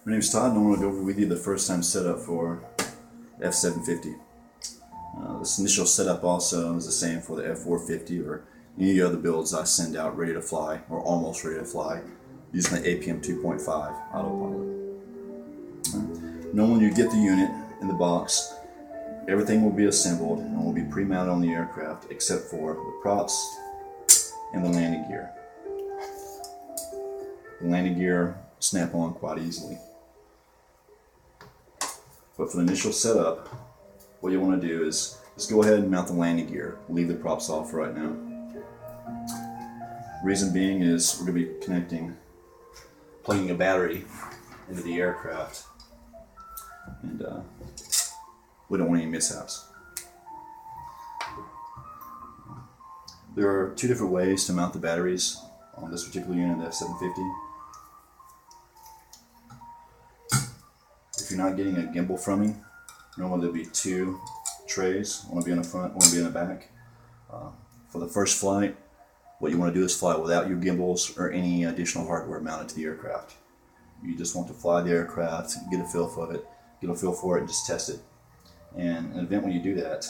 My name is Todd, and I'm going to go over with you the first time setup for F750. This initial setup also is the same for the F450 or any other builds I send out ready to fly or almost ready to fly using the APM 2.5 autopilot. Normally when you get the unit in the box, everything will be assembled and will be pre-mounted on the aircraft except for the props and the landing gear. The landing gear snap on quite easily. But for the initial setup, what you want to do is just go ahead and mount the landing gear. Leave the props off right now. Reason being is we're going to be plugging a battery into the aircraft, and we don't want any mishaps. There are two different ways to mount the batteries on this particular unit, the F750. If you're not getting a gimbal from me, normally there'll be two trays. One will be in the front, one will be in the back. For the first flight, what you want to do is fly without your gimbals or any additional hardware mounted to the aircraft. You just want to fly the aircraft, get a feel for it, and just test it. And in an event when you do that,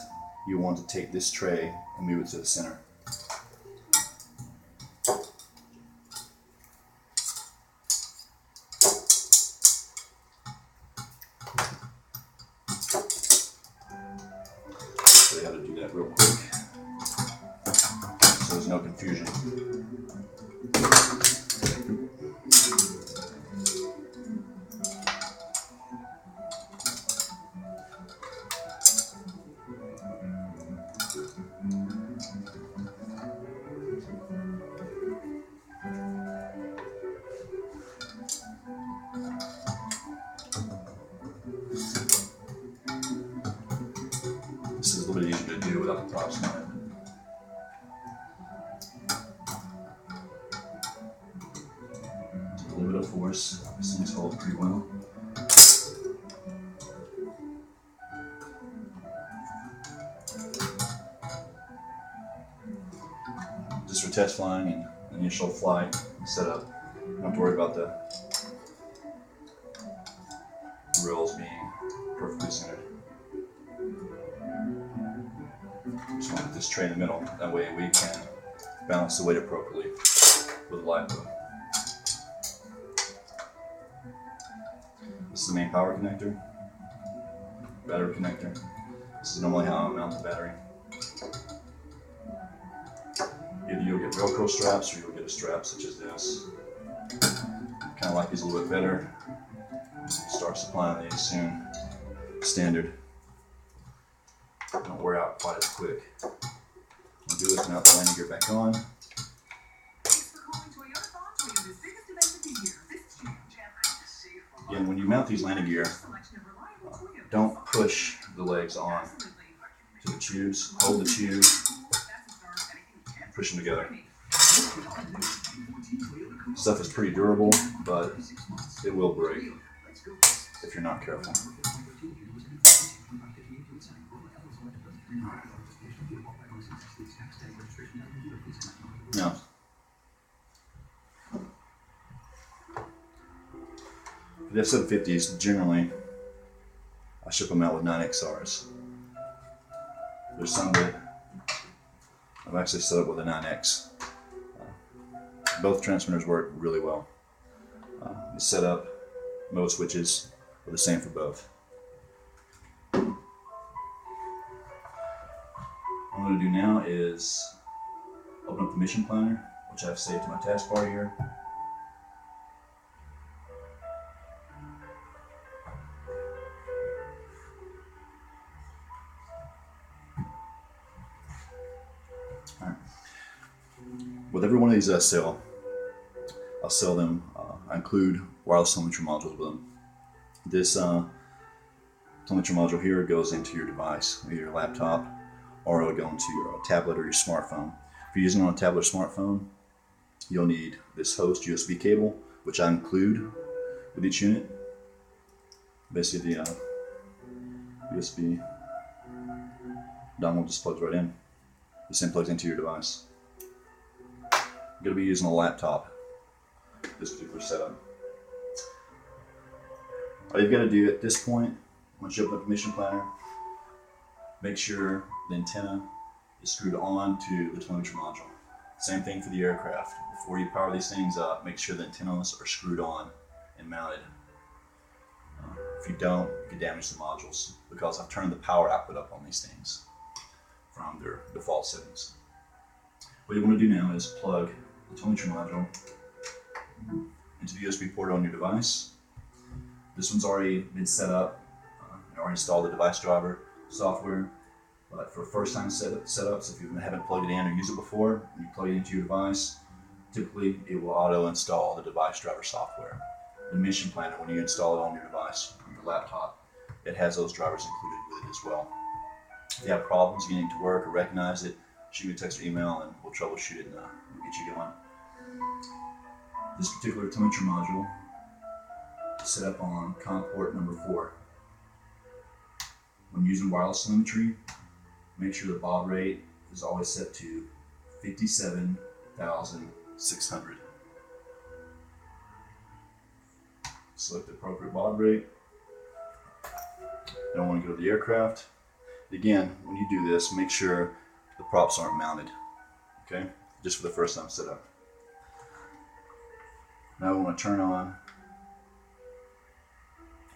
you want to take this tray and move it to the center. Show you how to do that real quick, so there's no confusion. This is a little bit easier to do without the props on it. A little bit of force. This thing's holding pretty well. Just for test flying and initial flight setup, you don't have to worry about the rails being perfectly centered. Just want to put this tray in the middle, that way we can balance the weight appropriately with the light boom. This is the main power connector, battery connector. This is normally how I mount the battery. Either you'll get Velcro straps or you'll get a strap such as this. Kind of like these a little bit better. Start supplying these soon. Standard. Don't wear out quite as quick. What we'll do is mount the landing gear back on. Again, when you mount these landing gear, don't push the legs on to the tubes. Hold the tube, push them together. Stuff is pretty durable, but it will break if you're not careful. Now, the F750s, generally, I ship them out with 9XRs. There's some that I've actually set up with a 9X. Both transmitters work really well. The setup, mode switches are the same for both. What I'm going to do now is open up the mission planner, which I've saved to my taskbar here. All right. With every one of these I sell, I'll sell them. I include wireless telemetry modules with them. This telemetry module here goes into your device, either your laptop, or it'll go into your tablet or your smartphone. If you're using it on a tablet or smartphone, you'll need this host USB cable, which I include with each unit. Basically, the USB dongle just plugs right in. This then plugs into your device. I'm going to be using a laptop, this particular setup. All you've got to do at this point, once you open up the mission planner, make sure the antenna is screwed on to the telemetry module. Same thing for the aircraft. Before you power these things up, make sure the antennas are screwed on and mounted. If you don't, you can damage the modules because I've turned the power output up on these things from their default settings. What you want to do now is plug the telemetry module into the USB port on your device. This one's already been set up. I already installed the device driver software. But for first time setups, if you haven't plugged it in or used it before, and you plug it into your device, typically it will auto install the device driver software. The mission planner, when you install it on your device, on your laptop, it has those drivers included with it as well. If you have problems getting it to work or recognize it, shoot me a text or email and we'll troubleshoot it and we'll get you going. This particular telemetry module is set up on COM port number 4. When using wireless telemetry, make sure the baud rate is always set to 57,600. Select the appropriate baud rate. I don't want to go to the aircraft. Again, when you do this, make sure the props aren't mounted. Okay, just for the first time setup. Now we want to turn on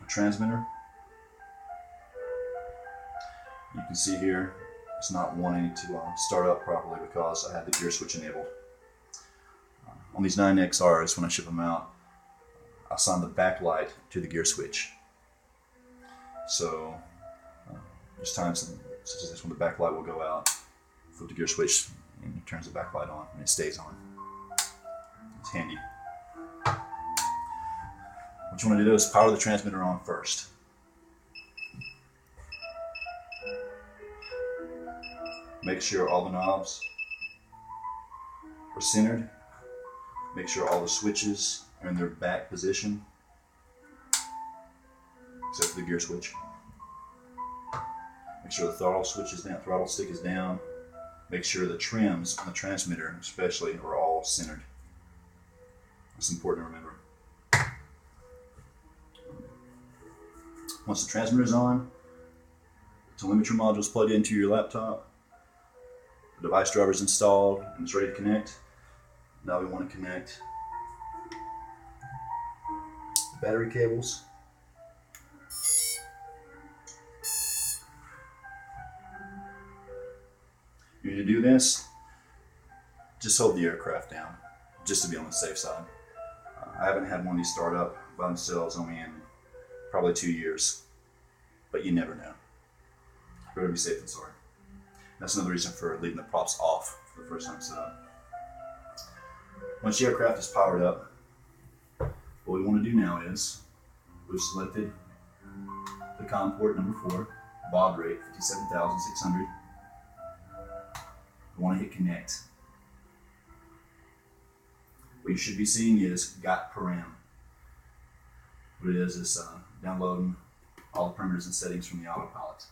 a transmitter. You can see here it's not wanting to start up properly because I had the gear switch enabled. On these 9XRs, when I ship them out, I assign the backlight to the gear switch. So there's times such as this when the backlight will go out, flip the gear switch and it turns the backlight on and it stays on. It's handy. What you want to do is power the transmitter on first. Make sure all the knobs are centered. Make sure all the switches are in their back position, except for the gear switch. Make sure the throttle switch is down, throttle stick is down. Make sure the trims on the transmitter, especially, are all centered. That's important to remember. Once the transmitter is on, the telemetry module is plugged into your laptop. The device driver is installed and it's ready to connect. Now we want to connect the battery cables. You need to do this, just hold the aircraft down, just to be on the safe side. I haven't had one of these start up by themselves on me in probably 2 years, but you never know. Better be safe than sorry. That's another reason for leaving the props off for the first time setup. Once the aircraft is powered up, what we want to do now is we've selected the COM port number 4, baud rate 57,600. We want to hit connect. What you should be seeing is got param. What it is downloading all the parameters and settings from the autopilot.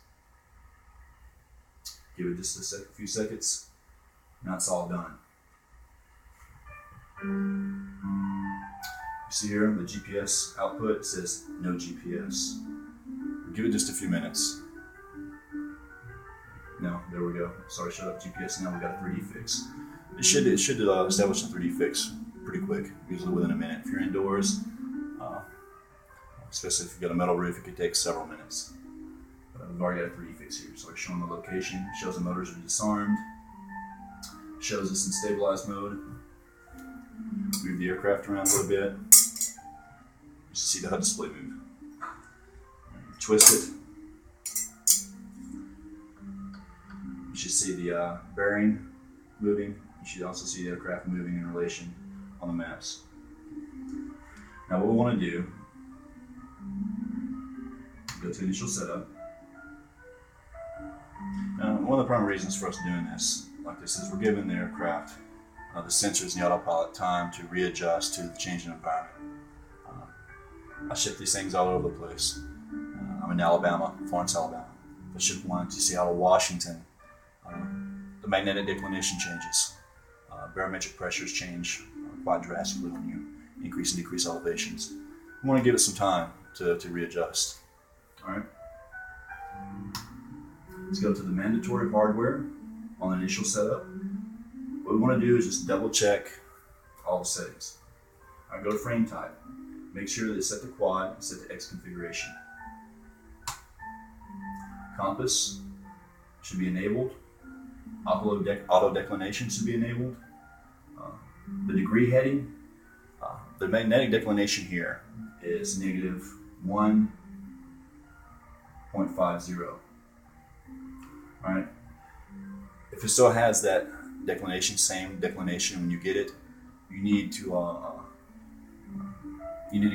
Give it just a few seconds. Now it's all done. You see here the GPS output says no GPS. Give it just a few minutes. No, there we go. Sorry, shut up GPS. Now we got a 3D fix. It should establish a 3D fix pretty quick, usually within a minute. If you're indoors, especially if you've got a metal roof, it could take several minutes. We've already got a 3D fix here, so it's showing the location, shows the motors are disarmed, shows us in stabilized mode. Move the aircraft around a little bit. You see the HUD display move. Twist it. You should see the bearing moving. You should also see the aircraft moving in relation on the maps. Now what we want to do, go to initial setup. One of the primary reasons for us doing this like this is we're giving the aircraft, the sensors and the autopilot time to readjust to the changing environment. I ship these things all over the place. I'm in Alabama, Florence, Alabama. I ship one to Seattle, Washington. The magnetic declination changes. Barometric pressures change quite drastically when you increase and decrease elevations. We want to give it some time to readjust. All right. Let's go to the mandatory hardware on the initial setup. What we want to do is just double check all the settings. All right, go to frame type. Make sure that it's set to quad and set to X configuration. Compass should be enabled. Auto declination should be enabled. The degree heading, the magnetic declination here is negative 1.50. All right. If it still has that declination, same declination when you get it, you need to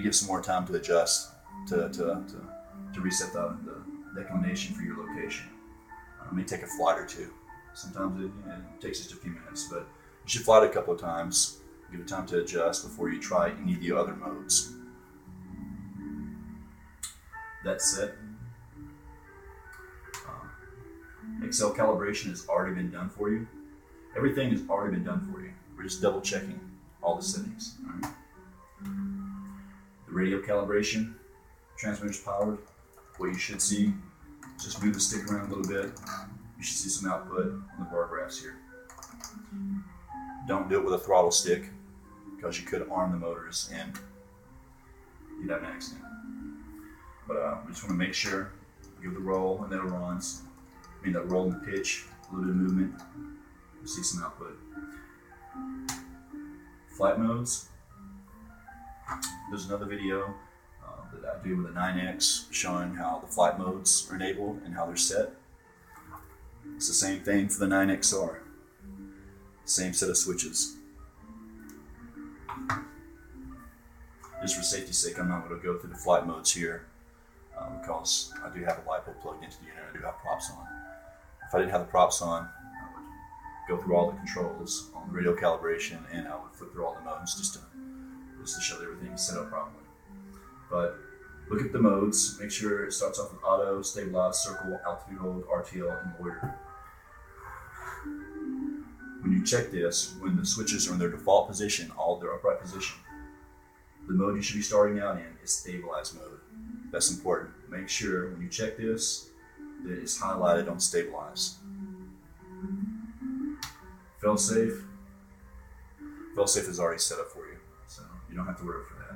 give some more time to adjust to reset the declination for your location. It may take a flight or two. Sometimes it takes just a few minutes, but you should fly it a couple of times. Give it time to adjust before you try any of the other modes. That's set. Excel calibration has already been done for you. Everything has already been done for you. We're just double checking all the settings. All right? The radio calibration, transmitter's powered. What you should see, just move the stick around a little bit. You should see some output on the bar graphs here. Don't do it with a throttle stick because you could arm the motors and you'd have an accident. But we just want to make sure, give the roll and the ailerons. That roll and the pitch, a little bit of movement, you'll see some output. Flight modes. There's another video that I do with a 9X showing how the flight modes are enabled and how they're set. It's the same thing for the 9XR. Same set of switches. Just for safety's sake, I'm not going to go through the flight modes here because I do have a LiPo plugged into the unit. I do have props on. If I didn't have the props on, I would go through all the controls on the radio calibration and I would flip through all the modes just to show that everything is set up properly. But look at the modes, make sure it starts off with auto, stabilize, circle, altitude hold, RTL, and loiter. When you check this, when the switches are in their default position, all their upright position, the mode you should be starting out in is stabilize mode. That's important. Make sure when you check this, that it's highlighted on stabilize. Failsafe is already set up for you, so you don't have to worry for that.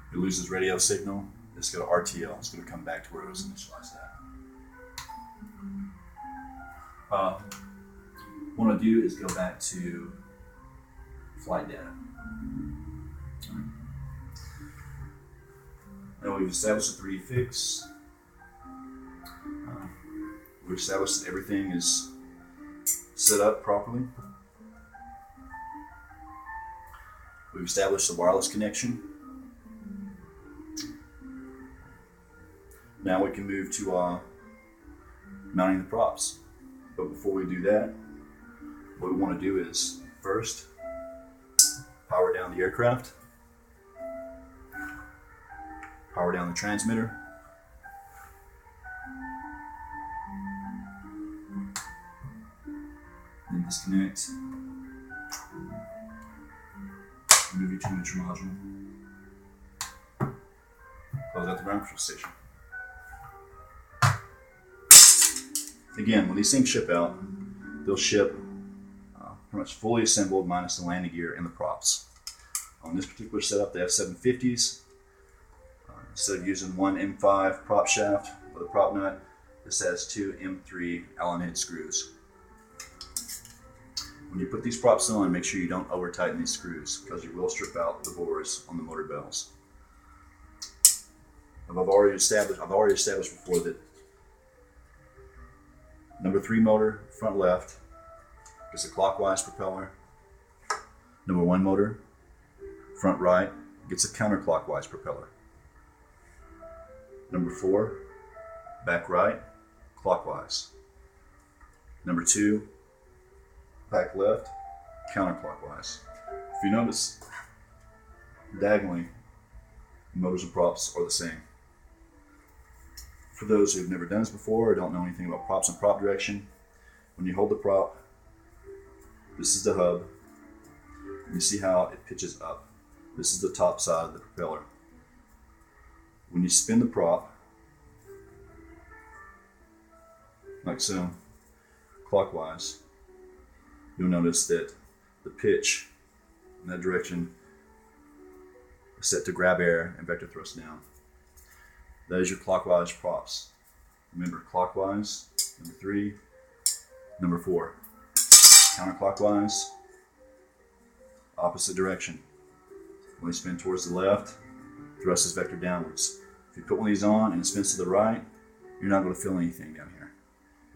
If it loses radio signal, just go to RTL. It's going to come back to where it was initialized at. What I want to do is go back to flight data. Now we've established the 3D fix. We've established that everything is set up properly. We've established the wireless connection. Now we can move to mounting the props. But before we do that, what we want to do is first power down the aircraft, power down the transmitter, then disconnect, remove your 2-inch module, close out the ground control station. Again, when these things ship out, they'll ship pretty much fully assembled minus the landing gear and the props. On this particular setup, the F750s, instead of using one M5 prop shaft with a prop nut, this has 2 M3 Allen head screws. When you put these props on, make sure you don't over tighten these screws because you will strip out the bores on the motor bells. I've already established before that number 3 motor, front left, gets a clockwise propeller. Number 1 motor, front right, gets a counterclockwise propeller. Number 4, back right, clockwise. Number 2, back left, counterclockwise. If you notice, diagonally, motors and props are the same. For those who've never done this before or don't know anything about props and prop direction, when you hold the prop, this is the hub. You see how it pitches up. This is the top side of the propeller. When you spin the prop, like so, clockwise, you'll notice that the pitch in that direction is set to grab air and vector thrust down. That is your clockwise props. Remember, clockwise, number 3, number 4. Counterclockwise, opposite direction. When you spin towards the left, thrust is vector downwards. If you put one of these on and it spins to the right, you're not going to feel anything down here.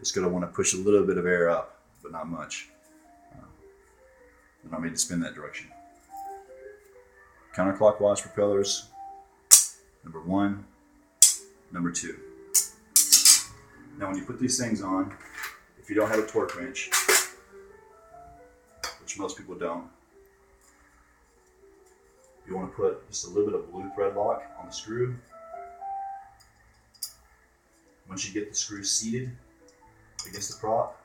It's going to want to push a little bit of air up, but not much. They're not made to spin that direction. Counterclockwise propellers, number 1, number 2. Now when you put these things on, if you don't have a torque wrench, which most people don't, you want to put just a little bit of blue thread lock on the screw. Once you get the screw seated against the prop,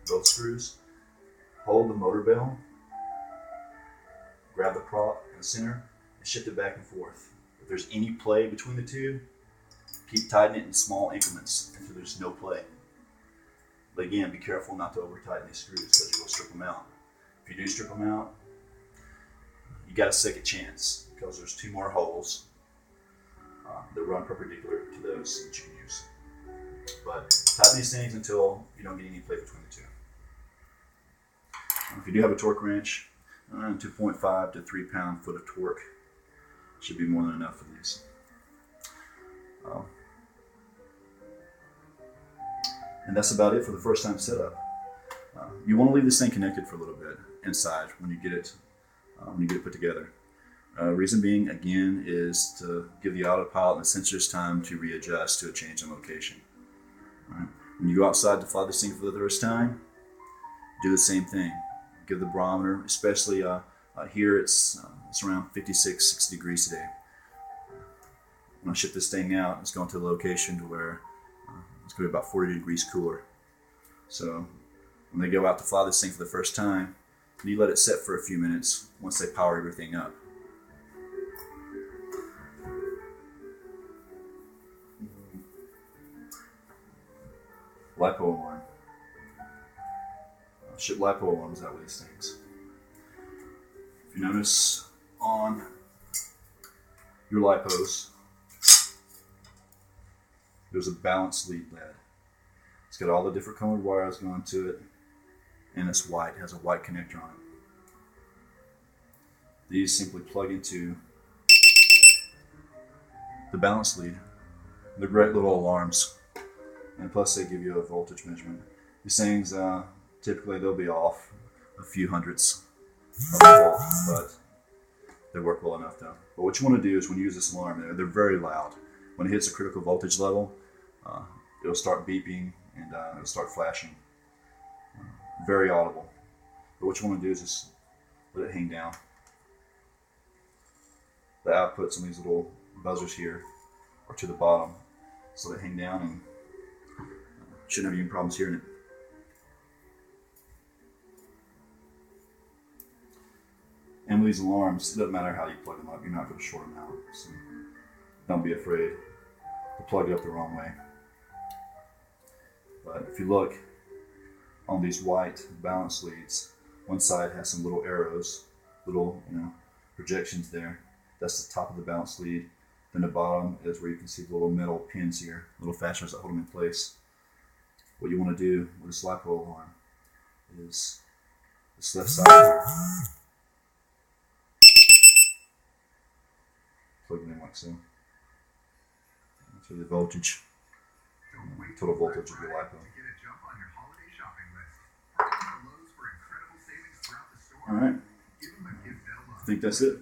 both screws, hold the motor bell, grab the prop in the center, and shift it back and forth. If there's any play between the two, keep tightening it in small increments until there's no play. But again, be careful not to over tighten these screws because you will strip them out. If you do strip them out, you got a second chance because there's 2 more holes that run perpendicular to those that you can use. But tighten these things until you don't get any play between the two. If you do have a torque wrench, 2.5 to 3 pound-foot of torque should be more than enough for these. And that's about it for the first time setup. You want to leave this thing connected for a little bit inside when you get it put together. Reason being, again, is to give the autopilot and the sensors time to readjust to a change in location. All right. When you go outside to fly this thing for the first time, do the same thing. Give the barometer, especially here it's around 56, 60 degrees today. When I ship this thing out, it's going to a location to where it's going to be about 40 degrees cooler. So when they go out to fly this thing for the first time, you let it set for a few minutes once they power everything up. LiPo alarm. Ship LiPo alarms out with these things. If you notice on your LiPos, there's a balance lead led. It's got all the different colored wires going to it, and it's white, it has a white connector on it. These simply plug into the balance lead. They're great little alarms, and plus they give you a voltage measurement. These things, typically they'll be off a few hundredths of a volt, but they work well enough though. But what you want to do is when you use this alarm, they're very loud. When it hits a critical voltage level, it'll start beeping and it'll start flashing. Very audible. But what you want to do is just let it hang down. The outputs on these little buzzers here are to the bottom, so they hang down and shouldn't have any problems hearing it. And with these alarms, it doesn't matter how you plug them up, you're not going to short them out. So don't be afraid to plug it up the wrong way. But if you look on these white balance leads, one side has some little arrows, little projections there. That's the top of the balance lead. Then the bottom is where you can see the little metal pins here, little fasteners that hold them in place. What you want to do with this LiPo alarm is this left side here. Plug it in like so. That's the voltage, total voltage of your LiPo. All right, I think that's it.